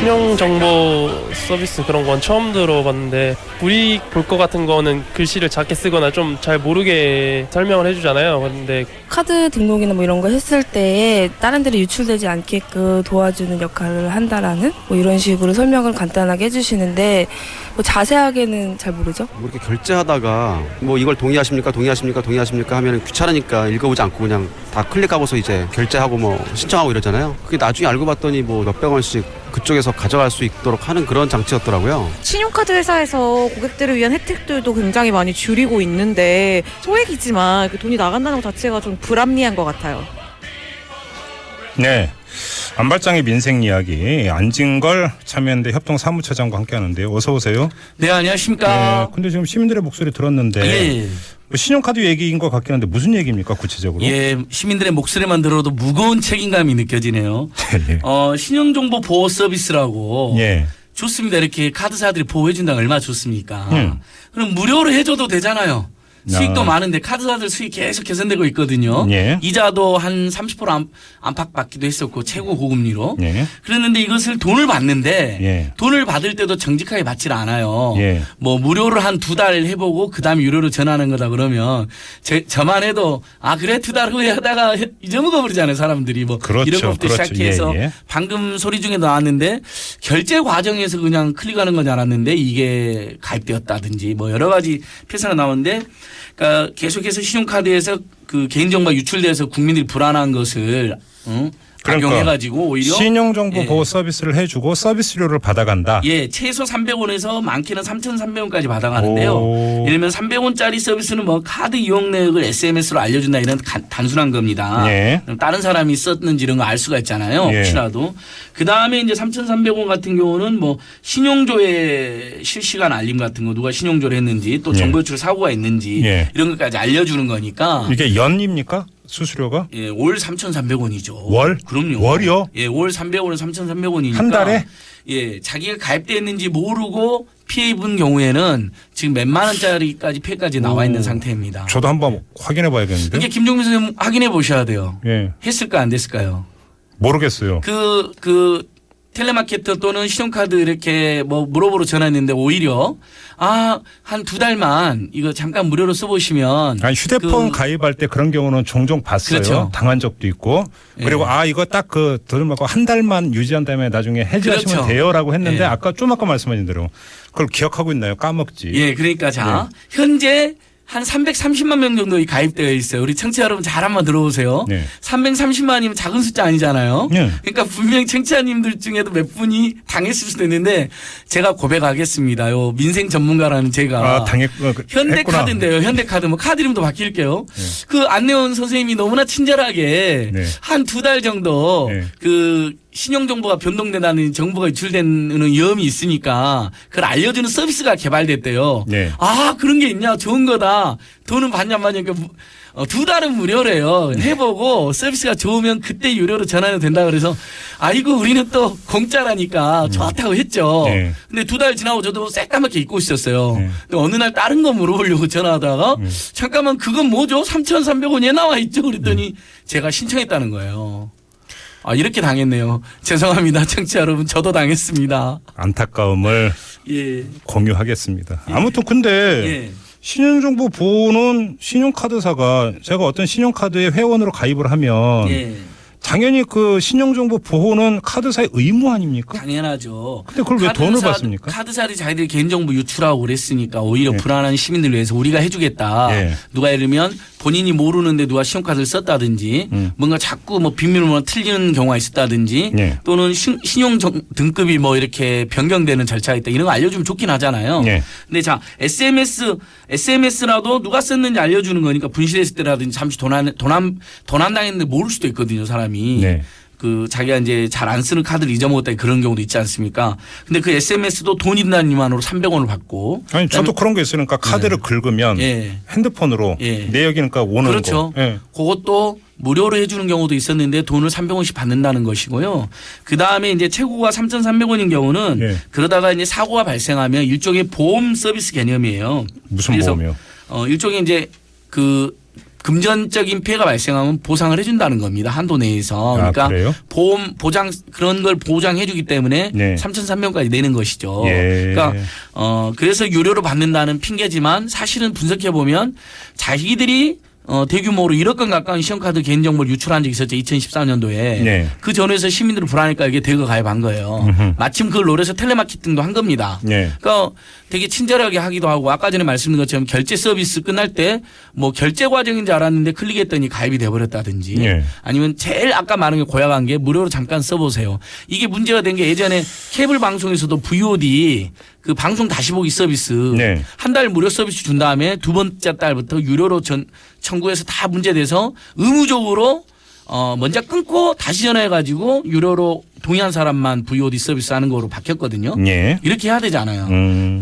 신용정보 서비스 그런 건 처음 들어봤는데 불이익 볼 것 같은 거는 글씨를 작게 쓰거나 좀 잘 모르게 설명을 해주잖아요. 근데 카드 등록이나 뭐 이런 거 했을 때 다른 데로 유출되지 않게끔 도와주는 역할을 한다라는 뭐 이런 식으로 설명을 간단하게 해주시는데 뭐 자세하게는 잘 모르죠. 뭐 이렇게 결제하다가 뭐 이걸 동의하십니까 하면 귀찮으니까 읽어보지 않고 그냥 다 클릭하고서 이제 결제하고 뭐 신청하고 이러잖아요. 그게 나중에 알고 봤더니 뭐 몇백 원씩 그쪽에서 가져갈 수 있도록 하는 그런 장치였더라고요. 신용카드 회사에서 고객들을 위한 혜택들도 굉장히 많이 줄이고 있는데 소액이지만 그 돈이 나간다는 것 자체가 좀 불합리한 것 같아요. 네. 안발장의 민생 이야기 안진걸 참여연대 협동사무처장과 함께하는데요. 어서 오세요. 네, 안녕하십니까. 네, 근데 지금 시민들의 목소리 들었는데 예. 뭐 신용카드 얘기인 것 같긴 한데 무슨 얘기입니까 구체적으로? 예, 시민들의 목소리만 들어도 무거운 책임감이 느껴지네요. 예. 신용정보 보호 서비스라고 예. 좋습니다. 이렇게 카드사들이 보호해준다면 얼마나 좋습니까? 그럼 무료로 해줘도 되잖아요. 수익도 많은데 카드사들 수익 계속 개선되고 있거든요. 예. 이자도 한 30% 안팎 받기도 했었고 최고 고금리로. 예. 그랬는데 이것을 돈을 받는데 예. 돈을 받을 때도 정직하게 받질 않아요. 예. 뭐 무료를 한 2달 해보고 그다음에 유료로 전하는 거다 그러면 저만 해도 아 그래 2달 후에 하다가 잊어먹어 버리잖아요 사람들이 뭐 그렇죠. 이런 것부터 그렇죠. 시작해서 예. 방금 소리 중에 나왔는데 결제 과정에서 그냥 클릭하는 건 줄 알았는데 이게 가입되었다든지 뭐 여러 가지 표시가 나오는데 그러니까 계속해서 신용카드에서 그 개인정보가 유출돼서 국민들이 불안한 것을 그러니까 악용해가지고 오히려 신용정보 예. 보호 서비스를 해주고 서비스료를 받아간다. 예, 최소 300원에서 많게는 3,300원까지 받아가는데요. 오. 예를 들면 300원짜리 서비스는 뭐 카드 이용 내역을 SMS로 알려준다 이런 단순한 겁니다. 예. 다른 사람이 썼는지 이런 거 알 수가 있잖아요. 예. 혹시라도. 그 다음에 이제 3,300원 같은 경우는 뭐 신용조회 실시간 알림 같은 거 누가 신용조를 했는지 또 예. 정보 유출 사고가 있는지 예. 이런 것까지 알려주는 거니까. 이게 연입니까? 수수료가? 예, 월 3,300원이죠. 월? 그럼요. 월이요? 예, 월 300원은 3,300원이니까. 한 달에? 예, 자기가 가입되어 있는지 모르고 피해 입은 경우에는 지금 몇만 원짜리까지 피해까지 나와 있는 상태입니다. 저도 한번 확인해 봐야겠는데. 이게 김종민 선생님 확인해 보셔야 돼요. 예. 했을까 안 됐을까요? 모르겠어요. 텔레마케터 또는 신용카드 이렇게 뭐 물어보러 전화했는데 오히려 한 2달만 이거 잠깐 무료로 써보시면 아니 휴대폰 가입할 때 그런 경우는 종종 봤어요. 그렇죠. 당한 적도 있고. 그리고 이거 딱 그 돈을 받고 한 달만 유지한 다음에 나중에 해지하시면 그렇죠. 돼요라고 했는데 예. 아까 말씀하신 대로 그걸 기억하고 있나요? 까먹지. 예, 그러니까 현재 한 330만 명 정도 가입되어 있어요. 우리 청취자 여러분 잘 한번 들어보세요. 네. 330만이면 작은 숫자 아니잖아요. 네. 그러니까 분명히 청취자님들 중에도 몇 분이 당했을 수도 있는데 제가 고백하겠습니다. 요 민생 전문가라는 제가 현대카드인데요. 현대카드 뭐 카드 이름도 바뀔게요. 네. 그 안내원 선생님이 너무나 친절하게 네. 한 2달 정도 네. 그 신용정보가 변동된다는 정보가 유출되는 위험이 있으니까 그걸 알려주는 서비스가 개발됐대요. 네. 그런 게 있냐 좋은 거다. 돈은 받냐 마냐. 2달은 무료래요. 해보고 서비스가 좋으면 그때 유료로 전화해도 된다 그래서 아이고 우리는 또 공짜라니까 좋다고 했죠. 네. 근데 2달 지나고 저도 새까맣게 잊고 있었어요. 네. 근데 어느 날 다른 거 물어보려고 전화하다가 잠깐만 그건 뭐죠? 3,300원에 나와 있죠. 그랬더니 제가 신청했다는 거예요. 이렇게 당했네요. 죄송합니다. 청취자 여러분 저도 당했습니다. 안타까움을 예. 공유하겠습니다. 아무튼 근데 예. 신용정보 보호는 신용카드사가 제가 어떤 신용카드에 회원으로 가입을 하면 예. 당연히 그 신용정보 보호는 카드사의 의무 아닙니까? 당연하죠. 근데 그걸 왜 돈을 받습니까? 카드사들이 자기들 개인정보 유출하고 그랬으니까 오히려 예. 불안한 시민들 위해서 우리가 해주겠다. 예. 누가 예를 들면 본인이 모르는데 누가 신용카드를 썼다든지 뭔가 자꾸 뭐 비밀번호 틀리는 경우가 있었다든지 예. 또는 신용 등급이 뭐 이렇게 변경되는 절차가 있다. 이런 거 알려주면 좋긴 하잖아요. 예. 근데 자 SMS라도 누가 썼는지 알려주는 거니까 분실했을 때라든지 잠시 도난 당했는데 모를 수도 있거든요. 사람이. 네. 그 자기가 이제 잘 안 쓰는 카드를 잊어먹었다 그런 경우도 있지 않습니까? 근데 그 SMS도 돈 있는 미만으로 300원을 받고. 아니 저도 그런 게 있으니까 카드를 긁으면 예. 핸드폰으로 예. 내역이니까 오는 그렇죠. 거. 예. 그것도 무료로 해주는 경우도 있었는데 돈을 300원씩 받는다는 것이고요. 그 다음에 이제 최고가 3,300원인 경우는 예. 그러다가 이제 사고가 발생하면 일종의 보험 서비스 개념이에요. 무슨 그래서 보험이요? 일종의 이제 그 금전적인 피해가 발생하면 보상을 해준다는 겁니다. 한도 내에서. 그러니까 그래요? 보험 보장 그런 걸 보장해주기 때문에 네. 3,300원까지 내는 것이죠. 예. 그러니까 그래서 유료로 받는다는 핑계지만 사실은 분석해 보면 자기들이 대규모로 1억 건 가까운 신용카드 개인정보를 유출한 적이 있었죠. 2014년도에. 네. 그 전에서 시민들을 불안하니까 이게 대거 가입한 거예요. 마침 그걸 노려서 텔레마케팅도 한 겁니다. 네. 그러니까 되게 친절하게 하기도 하고 아까 전에 말씀드린 것처럼 결제 서비스 끝날 때 뭐 결제 과정인 줄 알았는데 클릭했더니 가입이 돼버렸다든지 네. 아니면 제일 아까 말한 게 고약한 게 무료로 잠깐 써보세요. 이게 문제가 된 게 예전에 케이블 방송에서도 VOD 그 방송 다시 보기 서비스 네. 한 달 무료 서비스 준 다음에 두 번째 달부터 유료로 청구해서 다 문제돼서 의무적으로 먼저 끊고 다시 전화해가지고 유료로 동의한 사람만 VOD 서비스 하는 거로 바뀌었거든요. 예. 이렇게 해야 되잖아요.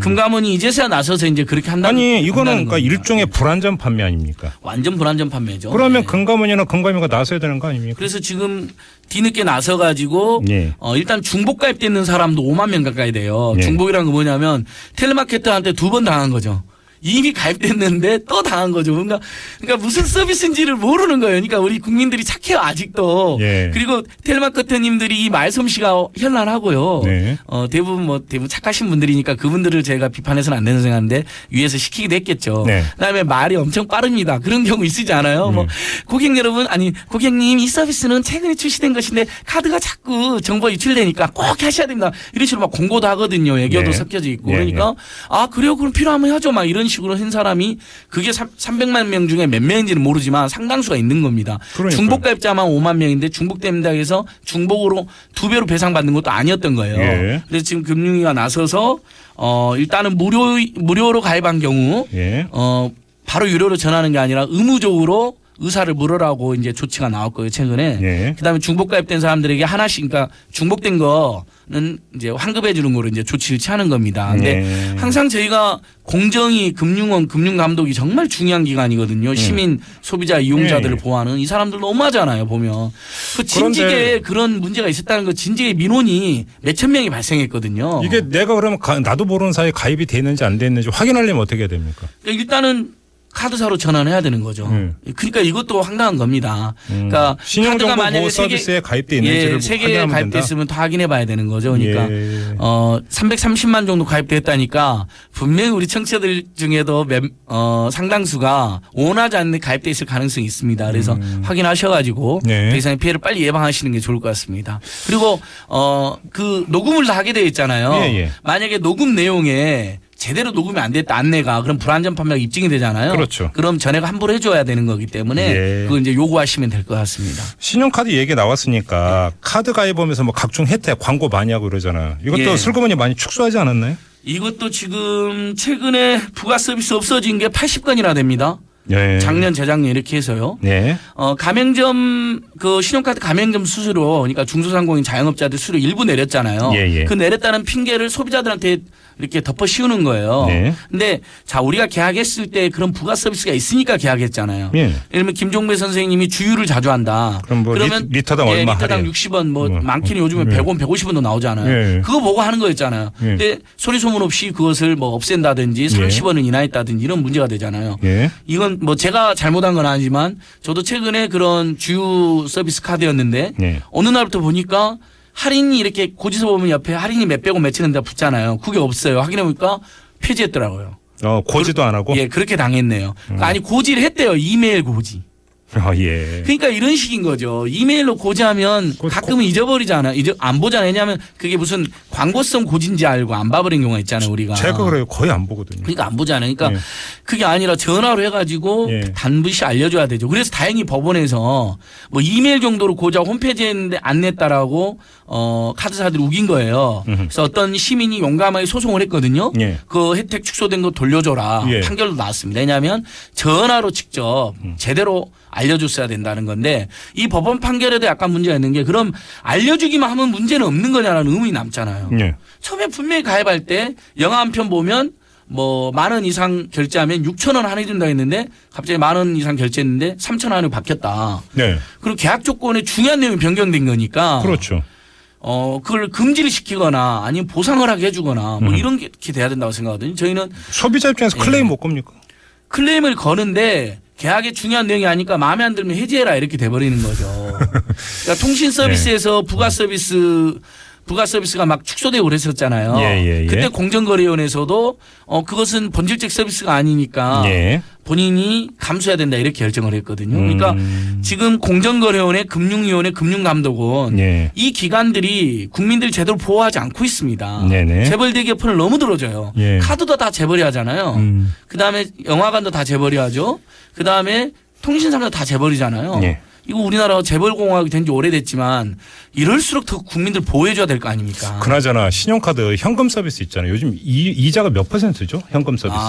금감원이 이제서야 나서서 이제 그렇게 한다는 아니 이거는 한다는 그러니까 겁니다. 일종의 불안전 판매 아닙니까? 완전 불안전 판매죠. 그러면 네. 금감원이나 금감위가 나서야 되는 거 아닙니까? 그래서 지금 뒤늦게 나서가지고 예. 일단 중복 가입되는 사람도 5만 명 가까이 돼요. 예. 중복이라는 건 뭐냐면 텔레마케터한테 2번 당한 거죠. 이미 가입됐는데 또 당한 거죠. 그러니까 무슨 서비스인지를 모르는 거예요. 그러니까 우리 국민들이 착해요 아직도. 예. 그리고 텔레마케터님들이 이 말솜씨가 현란하고요. 네. 대부분 착하신 분들이니까 그분들을 제가 비판해서는 안 되는 생각인데 위에서 시키기도 했겠죠. 네. 그다음에 말이 엄청 빠릅니다. 그런 경우 있으지 않아요? 뭐 고객 여러분 고객님 이 서비스는 최근에 출시된 것인데 카드가 자꾸 정보 유출되니까 꼭 하셔야 됩니다. 이런 식으로 막 공고도 하거든요. 애교도 네. 섞여져 있고 네, 그러니까 아 그래요 그럼 필요하면 하죠 막 이런 식으로 한 사람이 그게 300만 명 중에 몇 명인지는 모르지만 상당수가 있는 겁니다. 그러니까요. 중복 가입자만 5만 명인데 중복됩니다 해서 중복으로 2배로 배상받는 것도 아니었던 거예요. 예. 그래서 지금 금융위가 나서서 일단은 무료로 가입한 경우 예. 바로 유료로 전하는 게 아니라 의무적으로 의사를 물으라고 이제 조치가 나왔고요 최근에. 예. 그다음에 중복 가입된 사람들에게 하나씩 그러니까 중복된 거는 이제 환급해 주는 거로 이제 조치를 취하는 겁니다. 근데 네. 항상 저희가 공정위 금융원 금융감독이 정말 중요한 기관이거든요. 시민 소비자 이용자들을 네. 보호하는 이 사람들 너무하잖아요 보면. 그 진직에 그런데 그런 문제가 있었다는 거 진직의 민원이 몇천 명이 발생했거든요. 이게 내가 그러면 나도 모르는 사이에 가입이 됐는지 안 됐는지 확인하려면 어떻게 해야 됩니까? 그러니까 일단은 카드사로 전환해야 되는 거죠. 그러니까 이것도 황당한 겁니다. 그러니까 신용정보 보호 서비스에 가입돼 있는지를 세 개에 확인하면 가입돼 된다. 있으면 다 확인해 봐야 되는 거죠. 그러니까 예. 330만 정도 가입됐다니까 분명히 우리 청취자들 중에도 상당수가 원하지 않는 가입돼 있을 가능성이 있습니다. 그래서 확인하셔가지고 네. 더 이상의 피해를 빨리 예방하시는 게 좋을 것 같습니다. 그리고 그 녹음을 다 하게 되어 있잖아요. 예, 예. 만약에 녹음 내용에 제대로 녹음이 안 됐다 안내가 그럼 불안전 판매가 입증이 되잖아요. 그렇죠. 그럼 전액 환불 해줘야 되는 거기 때문에 예. 그걸 이제 요구하시면 될 것 같습니다. 신용카드 얘기 나왔으니까 카드 가입하면서 뭐 각종 혜택 광고 많이 하고 그러잖아. 이것도 예. 슬그머니 많이 축소하지 않았나요? 이것도 지금 최근에 부가 서비스 없어진 게 80건이나 됩니다. 예. 작년 재작년 이렇게 해서요. 네. 가맹점 그 신용카드 가맹점 수수료 그러니까 중소상공인 자영업자들 수수료 일부 내렸잖아요. 예, 예. 그 내렸다는 핑계를 소비자들한테 이렇게 덮어 씌우는 거예요. 네. 근데 자 우리가 계약했을 때 그런 부가 서비스가 있으니까 계약했잖아요. 예. 예를 들면 김종배 선생님이 주유를 자주 한다. 그럼 뭐 그러면 리터당 얼마 리터당 할인? 60원 뭐 많게는 요즘에 예. 100원 150원도 나오잖아요. 예. 그거 보고 하는 거였잖아요. 예. 근데 소리 소문 없이 그것을 뭐 없앤다든지 30원을 인하했다든지 이런 문제가 되잖아요. 예. 이건 뭐 제가 잘못한 건 아니지만 저도 최근에 그런 주유 서비스 카드였는데 예. 어느 날부터 보니까 할인이 이렇게 고지서 보면 옆에 할인이 몇백 원 몇천 원 다 붙잖아요. 그게 없어요. 확인해 보니까 폐지했더라고요. 고지도 안 하고? 예, 그렇게 당했네요. 그러니까 아니 고지를 했대요. 이메일 고지. 예. 그러니까 이런 식인 거죠. 이메일로 고지하면 가끔은 잊어버리잖아요. 안 보잖아요. 왜냐하면 그게 무슨 광고성 고지인지 알고 안 봐버린 경우가 있잖아요. 우리가. 제가 그래요. 거의 안 보거든요. 그러니까 안 보잖아요. 그러니까 예. 그게 아니라 전화로 해가지고 예. 단부시 알려줘야 되죠. 그래서 다행히 법원에서 뭐 이메일 정도로 고지하고 홈페이지에 했는데 안 냈다라고 카드사들이 우긴 거예요. 그래서 어떤 시민이 용감하게 소송을 했거든요. 예. 그 혜택 축소된 거 돌려줘라. 예. 판결도 나왔습니다. 왜냐하면 전화로 직접 제대로 알려줬어야 된다는 건데 이 법원 판결에도 약간 문제가 있는 게 그럼 알려주기만 하면 문제는 없는 거냐라는 의문이 남잖아요. 예. 처음에 분명히 가입할 때 영화 한 편 보면 뭐 10,000원 이상 결제하면 6,000원 할인해준다 했는데 갑자기 10,000원 이상 결제했는데 3,000원으로 바뀌었다. 네. 그리고 계약 조건에 중요한 내용이 변경된 거니까. 그렇죠. 그걸 금지를 시키거나 아니면 보상을 하게 해주거나 뭐 이런 게 돼야 된다고 생각하거든요. 저희는 소비자 입장에서 클레임 못 겁니까? 클레임을 거는데 계약에 중요한 내용이 아니까 마음에 안 들면 해지해라 이렇게 돼버리는 거죠. 그러니까 통신 서비스에서 부가 서비스가 막 축소되고 그랬었잖아요. 예. 그때 공정거래위원회에서도 그것은 본질적 서비스가 아니니까 예. 본인이 감수해야 된다 이렇게 결정을 했거든요. 그러니까 지금 공정거래위원회, 금융위원회, 금융감독원 예. 이 기관들이 국민들 제대로 보호하지 않고 있습니다. 네네. 재벌 대기업을 너무 들어줘요. 예. 카드도 다 재벌이 하잖아요. 그다음에 영화관도 다 재벌이 하죠. 그다음에 통신사도 다 재벌이잖아요. 예. 이거 우리나라가 재벌공화국이 된 지 오래됐지만 이럴수록 더 국민들 보호해줘야 될 거 아닙니까? 그나저나 신용카드 현금 서비스 있잖아요. 요즘 이자가 몇 %죠? 현금 서비스?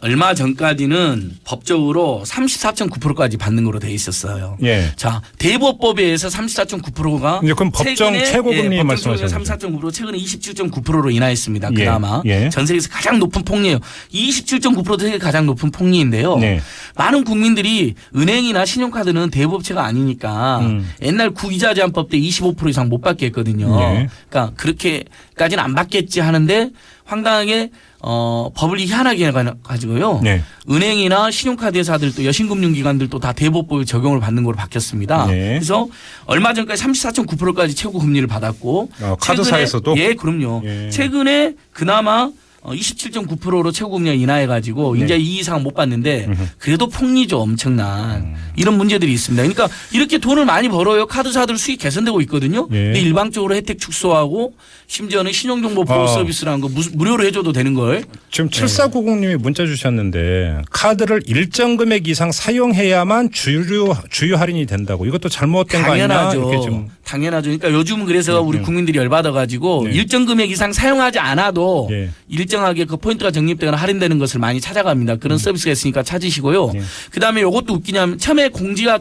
얼마 전까지는 법적으로 34.9%까지 받는 걸로 돼 있었어요. 예. 자, 대법법에 의해서 34.9%가 이제 그럼 법정 최고금리 말씀하시는 34.9% 최근에 27.9%로 인하했습니다. 예. 그나마 예. 전 세계에서 가장 높은 폭리예요. 27.9% 세계 가장 높은 폭리인데요. 네. 많은 국민들이 은행이나 신용카드는 대부업체가 아니니까 옛날 구이자 제한법 때 25% 이상 못 받게 했거든요. 네. 그러니까 그렇게까지는 안 받겠지 하는데 황당하게 법을 희한하게 해가지고요. 네. 은행이나 신용카드 회사들도 여신금융기관들도 다 대법법에 적용을 받는 걸로 바뀌었습니다. 네. 그래서 얼마 전까지 34.9%까지 최고 금리를 받았고 카드사에서도? 예, 그럼요. 예. 최근에 그나마 27.9%로 최고금리가 인하해가지고 네. 이제 이 이상 못 받는데 그래도 폭리죠 엄청난 이런 문제들이 있습니다. 그러니까 이렇게 돈을 많이 벌어요. 카드사들 수익 개선되고 있거든요. 예. 근데 일방적으로 혜택 축소하고 심지어는 신용정보 보호 서비스라는 거 무료로 해줘도 되는 걸. 지금 7490님이 문자 주셨는데 카드를 일정 금액 이상 사용해야만 주유 할인이 된다고. 이것도 잘못된 거 아니냐? 당연하죠. 이렇게 좀. 당연하죠. 그러니까 요즘은 그래서 우리 국민들이 열받아가지고 네. 일정 금액 이상 사용하지 않아도 예. 일정하게 그 포인트가 적립되거나 할인되는 것을 많이 찾아갑니다. 그런 서비스가 있으니까 찾으시고요. 네. 그다음에 이것도 웃기냐면 처음에 고지가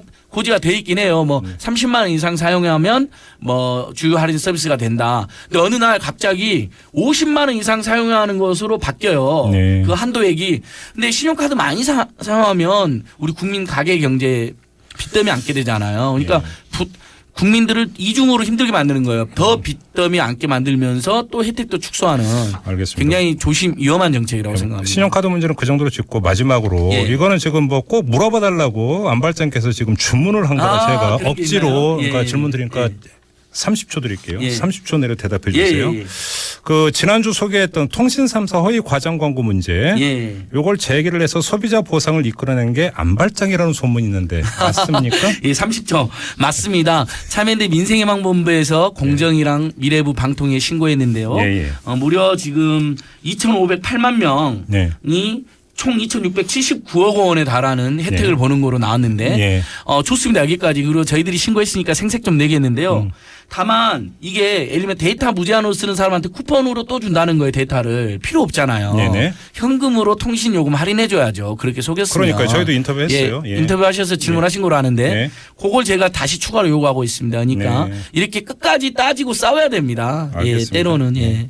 돼 있긴 해요. 뭐 30만 원 이상 사용하면 뭐 주요 할인 서비스가 된다. 근데 어느 날 갑자기 50만 원 이상 사용하는 것으로 바뀌어요. 네. 그 한도액이. 근데 신용카드 많이 사용하면 우리 국민 가계 경제 빚더미 안게 되잖아요. 그러니까 국민들을 이중으로 힘들게 만드는 거예요. 더 빚더미 안게 만들면서 또 혜택도 축소하는 알겠습니다. 굉장히 위험한 정책이라고 생각합니다. 신용카드 문제는 그 정도로 짚고 마지막으로 예. 이거는 지금 뭐 꼭 물어봐 달라고 안발장께서 지금 주문을 한 거라 제가 그런 게 억지로 있나요? 그러니까 예. 질문 드리니까 예. 30초 드릴게요. 예. 30초 내로 대답해 주세요. 예. 그 지난주 소개했던 통신 3사 허위 과장 광고 문제. 예. 요걸 제기를 해서 소비자 보상을 이끌어낸 게 안발장이라는 소문이 있는데 맞습니까? 예, 30초. 맞습니다. 참여연대 민생희망본부에서 공정이랑 미래부 방통위에 신고했는데요. 예. 무려 지금 2,508만 명이 네. 총 2,679억 원에 달하는 혜택을 예. 보는 거로 나왔는데 예. 좋습니다. 여기까지. 그리고 저희들이 신고했으니까 생색 좀 내겠는데요. 다만 이게 예를 들면 데이터 무제한으로 쓰는 사람한테 쿠폰으로 또 준다는 거예요. 데이터를. 필요 없잖아요. 네네. 현금으로 통신 요금 할인해 줘야죠. 그렇게 속였습니다. 그러니까 저희도 인터뷰했어요. 예, 예. 인터뷰하셔서 질문하신 거로 아는데 네. 그걸 제가 다시 추가로 요구하고 있습니다. 그러니까 네. 이렇게 끝까지 따지고 싸워야 됩니다. 알겠습니다. 예, 때로는 예.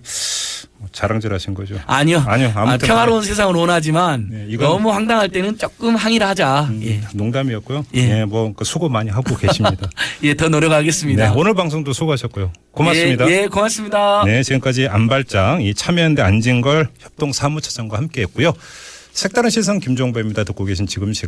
자랑질하신 거죠. 아니요. 아무튼 평화로운 세상을 원하지만 네, 이건 너무 황당할 때는 조금 항의를 하자. 예. 농담이었고요. 예. 예, 뭐 수고 많이 하고 계십니다. 예, 더 노력하겠습니다. 네, 오늘 방송도 수고하셨고요. 고맙습니다. 예, 고맙습니다. 네, 지금까지 안발장 이 참여연대 안진걸 협동 사무처장과 함께했고요. 색다른 시선 김종배입니다. 듣고 계신 지금 시간